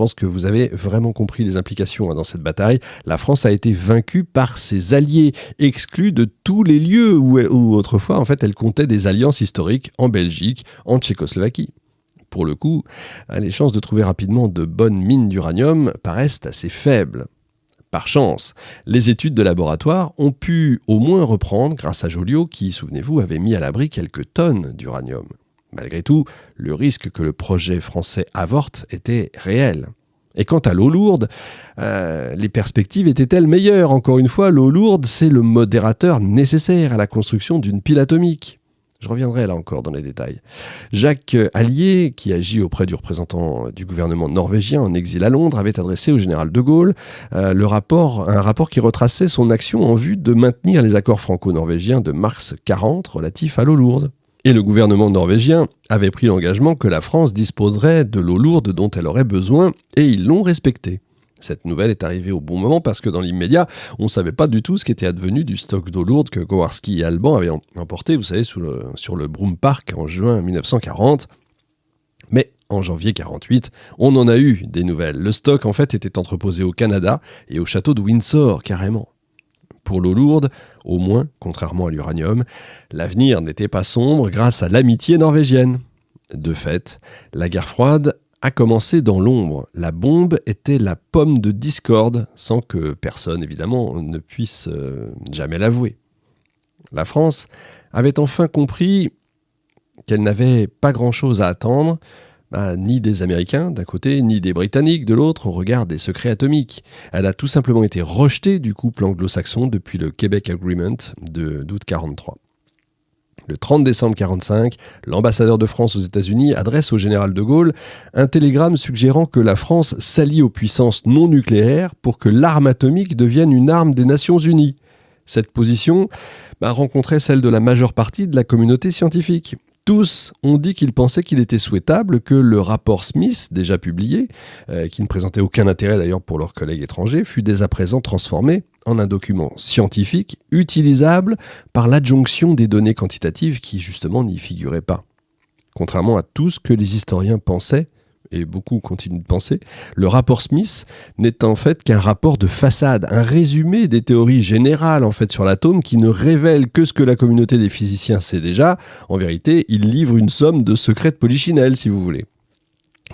pense que vous avez vraiment compris les implications dans cette bataille. La France a été vaincue par ses alliés, exclue de tous les lieux où autrefois, en fait, elle comptait des alliances historiques en Belgique, en Tchécoslovaquie. Pour le coup, les chances de trouver rapidement de bonnes mines d'uranium paraissent assez faibles. Par chance, les études de laboratoire ont pu au moins reprendre grâce à Joliot qui, souvenez-vous, avait mis à l'abri quelques tonnes d'uranium. Malgré tout, le risque que le projet français avorte était réel. Et quant à l'eau lourde, les perspectives étaient-elles meilleures ? Encore une fois, l'eau lourde, c'est le modérateur nécessaire à la construction d'une pile atomique. Je reviendrai là encore dans les détails. Jacques Allier, qui agit auprès du représentant du gouvernement norvégien en exil à Londres, avait adressé au général de Gaulle un rapport qui retraçait son action en vue de maintenir les accords franco-norvégiens de mars 40 relatifs à l'eau lourde. Et le gouvernement norvégien avait pris l'engagement que la France disposerait de l'eau lourde dont elle aurait besoin, et ils l'ont respecté. Cette nouvelle est arrivée au bon moment parce que dans l'immédiat, on ne savait pas du tout ce qu'était advenu du stock d'eau lourde que Kowarski et Alban avaient emporté, vous savez, sur le Broom Park en juin 1940. Mais en janvier 1948, on en a eu des nouvelles. Le stock, en fait, était entreposé au Canada et au château de Windsor, carrément. Pour l'eau lourde, au moins, contrairement à l'uranium, l'avenir n'était pas sombre grâce à l'amitié norvégienne. De fait, la guerre froide a commencé dans l'ombre. La bombe était la pomme de discorde, sans que personne, évidemment, ne puisse jamais l'avouer. La France avait enfin compris qu'elle n'avait pas grand-chose à attendre, ni des Américains d'un côté, ni des Britanniques de l'autre, au regard des secrets atomiques. Elle a tout simplement été rejetée du couple anglo-saxon depuis le Québec Agreement d'août 1943. Le 30 décembre 1945, l'ambassadeur de France aux États-Unis adresse au général de Gaulle un télégramme suggérant que la France s'allie aux puissances non nucléaires pour que l'arme atomique devienne une arme des Nations Unies. Cette position rencontrait celle de la majeure partie de la communauté scientifique. Tous ont dit qu'ils pensaient qu'il était souhaitable que le rapport Smith, déjà publié, qui ne présentait aucun intérêt d'ailleurs pour leurs collègues étrangers, fût dès à présent transformé en un document scientifique utilisable par l'adjonction des données quantitatives qui justement n'y figuraient pas. Contrairement à tout ce que les historiens pensaient, et beaucoup continuent de penser, le rapport Smith n'est en fait qu'un rapport de façade, un résumé des théories générales en fait sur l'atome qui ne révèle que ce que la communauté des physiciens sait déjà. En vérité, il livre une somme de secrets de polichinelle, si vous voulez.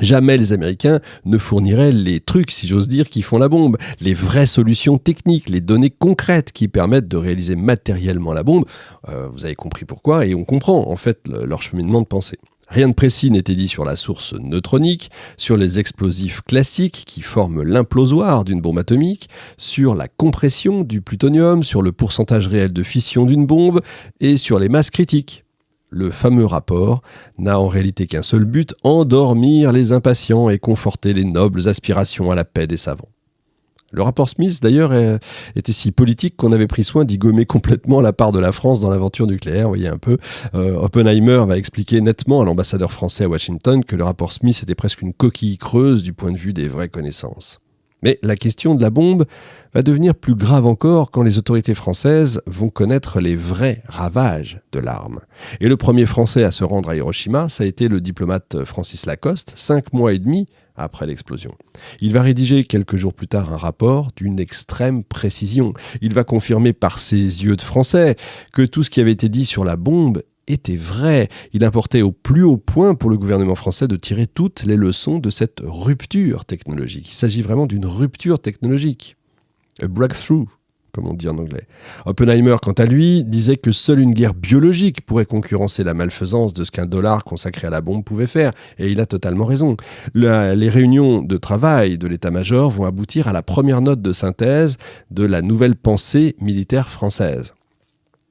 Jamais les Américains ne fourniraient les trucs, si j'ose dire, qui font la bombe, les vraies solutions techniques, les données concrètes qui permettent de réaliser matériellement la bombe. Vous avez compris pourquoi, et on comprend en fait leur cheminement de pensée. Rien de précis n'était dit sur la source neutronique, sur les explosifs classiques qui forment l'implosoir d'une bombe atomique, sur la compression du plutonium, sur le pourcentage réel de fission d'une bombe et sur les masses critiques. Le fameux rapport n'a en réalité qu'un seul but, endormir les impatients et conforter les nobles aspirations à la paix des savants. Le rapport Smith, d'ailleurs, était si politique qu'on avait pris soin d'y gommer complètement la part de la France dans l'aventure nucléaire. Vous voyez un peu. Oppenheimer va expliquer nettement à l'ambassadeur français à Washington que le rapport Smith était presque une coquille creuse du point de vue des vraies connaissances. Mais la question de la bombe va devenir plus grave encore quand les autorités françaises vont connaître les vrais ravages de l'arme. Et le premier Français à se rendre à Hiroshima, ça a été le diplomate Francis Lacoste, 5 mois et demi après l'explosion. Il va rédiger quelques jours plus tard un rapport d'une extrême précision. Il va confirmer par ses yeux de Français que tout ce qui avait été dit sur la bombe était vrai. Il importait au plus haut point pour le gouvernement français de tirer toutes les leçons de cette rupture technologique. Il s'agit vraiment d'une rupture technologique. A breakthrough, comme on dit en anglais. Oppenheimer, quant à lui, disait que seule une guerre biologique pourrait concurrencer la malfaisance de ce qu'un dollar consacré à la bombe pouvait faire. Et il a totalement raison. Les réunions de travail de l'état-major vont aboutir à la première note de synthèse de la nouvelle pensée militaire française.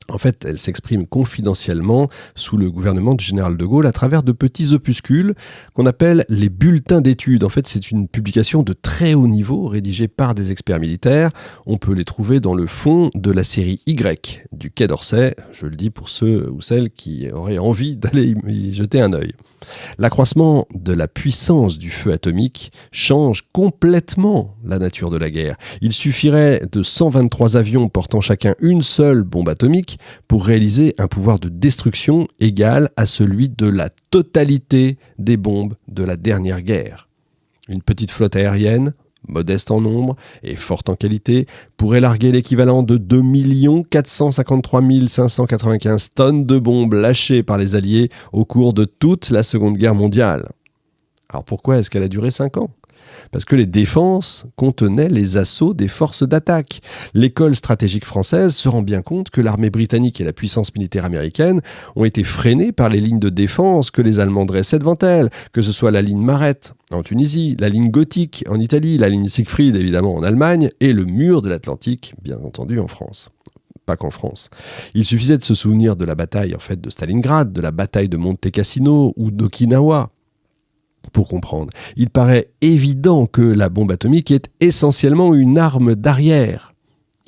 En fait, elle s'exprime confidentiellement sous le gouvernement du général de Gaulle à travers de petits opuscules qu'on appelle les bulletins d'études. En fait, c'est une publication de très haut niveau rédigée par des experts militaires. On peut les trouver dans le fond de la série Y du Quai d'Orsay. Je le dis pour ceux ou celles qui auraient envie d'aller y jeter un œil. L'accroissement de la puissance du feu atomique change complètement la nature de la guerre. Il suffirait de 123 avions portant chacun une seule bombe atomique pour réaliser un pouvoir de destruction égal à celui de la totalité des bombes de la dernière guerre. Une petite flotte aérienne, modeste en nombre et forte en qualité, pourrait larguer l'équivalent de 2 453 595 tonnes de bombes lâchées par les Alliés au cours de toute la Seconde Guerre mondiale. Alors pourquoi est-ce qu'elle a duré 5 ans ? Parce que les défenses contenaient les assauts des forces d'attaque. L'école stratégique française se rend bien compte que l'armée britannique et la puissance militaire américaine ont été freinées par les lignes de défense que les Allemands dressaient devant elles, que ce soit la ligne Marette en Tunisie, la ligne Gothique en Italie, la ligne Siegfried évidemment en Allemagne et le mur de l'Atlantique bien entendu en France. Pas qu'en France. Il suffisait de se souvenir de la bataille de Stalingrad, de la bataille de Monte Cassino ou d'Okinawa. Pour comprendre, il paraît évident que la bombe atomique est essentiellement une arme d'arrière.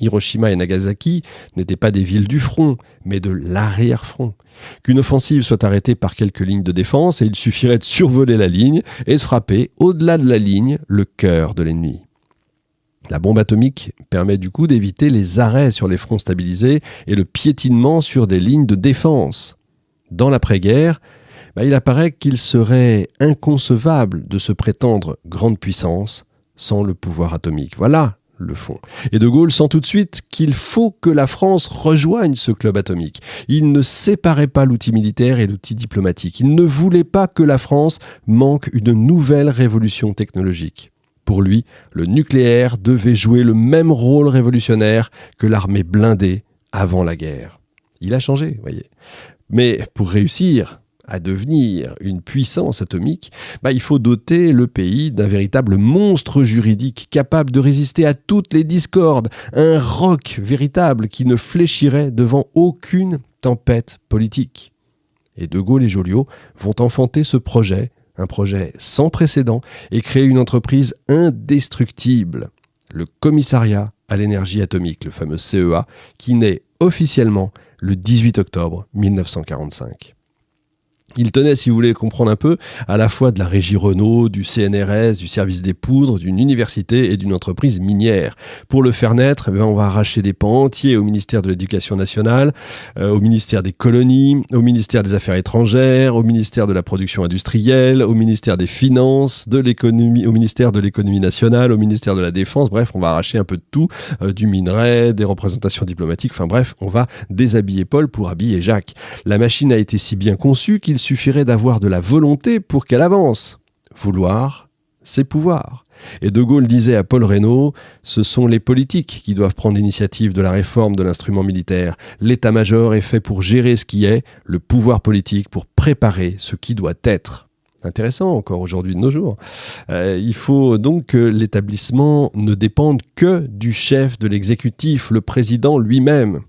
Hiroshima et Nagasaki n'étaient pas des villes du front, mais de l'arrière-front. Qu'une offensive soit arrêtée par quelques lignes de défense et il suffirait de survoler la ligne et de frapper au-delà de la ligne le cœur de l'ennemi. La bombe atomique permet du coup d'éviter les arrêts sur les fronts stabilisés et le piétinement sur des lignes de défense. Dans l'après-guerre, il apparaît qu'il serait inconcevable de se prétendre grande puissance sans le pouvoir atomique. Voilà le fond. Et De Gaulle sent tout de suite qu'il faut que la France rejoigne ce club atomique. Il ne séparait pas l'outil militaire et l'outil diplomatique. Il ne voulait pas que la France manque une nouvelle révolution technologique. Pour lui, le nucléaire devait jouer le même rôle révolutionnaire que l'armée blindée avant la guerre. Il a changé, voyez. Mais pour réussir à devenir une puissance atomique, il faut doter le pays d'un véritable monstre juridique capable de résister à toutes les discordes, un roc véritable qui ne fléchirait devant aucune tempête politique. Et De Gaulle et Joliot vont enfanter ce projet, un projet sans précédent, et créer une entreprise indestructible, le Commissariat à l'énergie atomique, le fameux CEA, qui naît officiellement le 18 octobre 1945. Il tenait, si vous voulez comprendre un peu, à la fois de la régie Renault, du CNRS, du service des poudres, d'une université et d'une entreprise minière. Pour le faire naître, on va arracher des pans entiers au ministère de l'Éducation nationale, au ministère des colonies, au ministère des Affaires étrangères, au ministère de la production industrielle, au ministère des Finances, de l'économie, au ministère de l'Économie nationale, au ministère de la Défense. Bref, on va arracher un peu de tout, du minerai, des représentations diplomatiques. Enfin bref, on va déshabiller Paul pour habiller Jacques. La machine a été si bien conçue qu'il suffirait d'avoir de la volonté pour qu'elle avance. Vouloir, c'est pouvoir. Et De Gaulle disait à Paul Reynaud, ce sont les politiques qui doivent prendre l'initiative de la réforme de l'instrument militaire. L'état-major est fait pour gérer ce qui est, le pouvoir politique pour préparer ce qui doit être. Intéressant encore aujourd'hui de nos jours. Il faut donc que l'établissement ne dépende que du chef de l'exécutif, le président lui-même.